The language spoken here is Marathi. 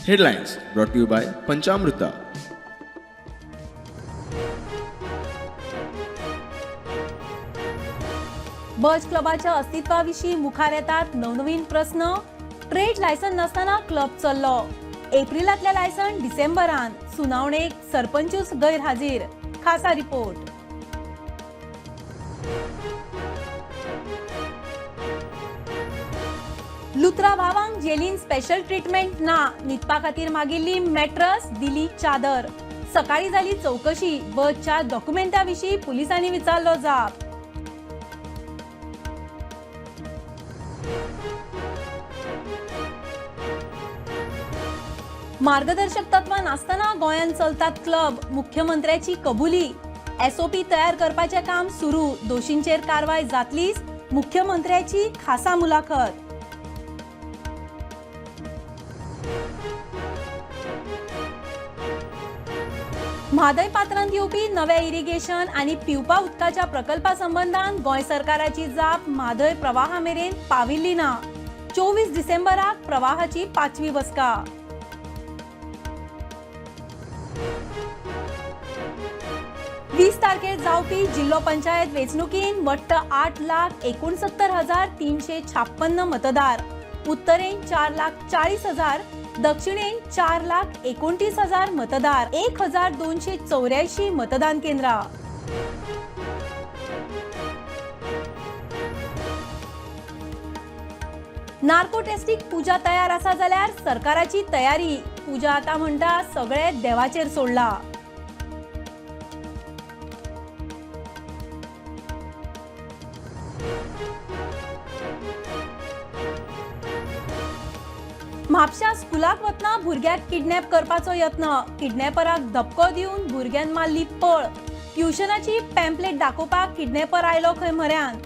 Headlines brought to you by Panchamrita. बज क्लबाच्या अस्तित्वाविषयी मुखार येतात नवनवीन प्रश्न. ट्रेड लायसन नसताना क्लब चल्लो. एप्रिलातले लायसन डिसेंबरान. सुनावणेक सरपंचूच गैरहाजीर. खासा रिपोर्ट. लुत्रा भावांक जेलीन स्पेशल ट्रीटमेंट ना. न्हिदपा खातीर मागिल्ली मॅट्रस दिली चादर. सकाळी जाली चौकशी. बसच्या डॉक्युमेंटाविषयी पुलिसांनी विचारलो जाप. मार्गदर्शक तत्वां नासतना गोंयांत चलतात क्लब. मुख्यमंत्र्याची कबुली. एसओपी तयार करपाचें काम सुरू. दोशींचेर कारवाय जातलीच. मुख्यमंत्र्याची खासा मुलाखत. म्हादय पात्रांत येवपी नव्या इरिगेशन आनी पिवपा उदकाच्या प्रकल्पा संबंधान गोंय सरकाराची जाप म्हादय प्रवाहा मेरेन पाविल्ली ना. 24 डिसेंबराक प्रवाहाची 5वी बसका. वीस तारखेर जावपी जिल्लो पंचायत वेंचणुकीन वट्ट 8,69,356 मतदार. उत्तरेन 4,40,000, दक्षिणेन 4,29,000 मतदार. 1,284 मतदान केंद्रां. नार्को टेस्टीक पुजा तयार आसा जाल्यार सरकाराची तयारी. पुजा आतां म्हणटा सगळे देवाचेर सोडला. म्हापशा स्कुलाक वतना भुरग्याक किडनॅप करपाचो यत्न. किडनॅपराक धपको दिवन भुरग्यान मारली पळ. ट्युशनाची पॅम्पलेट दाखोवपाक किडनॅपर आयलो खंय म्हऱ्यान.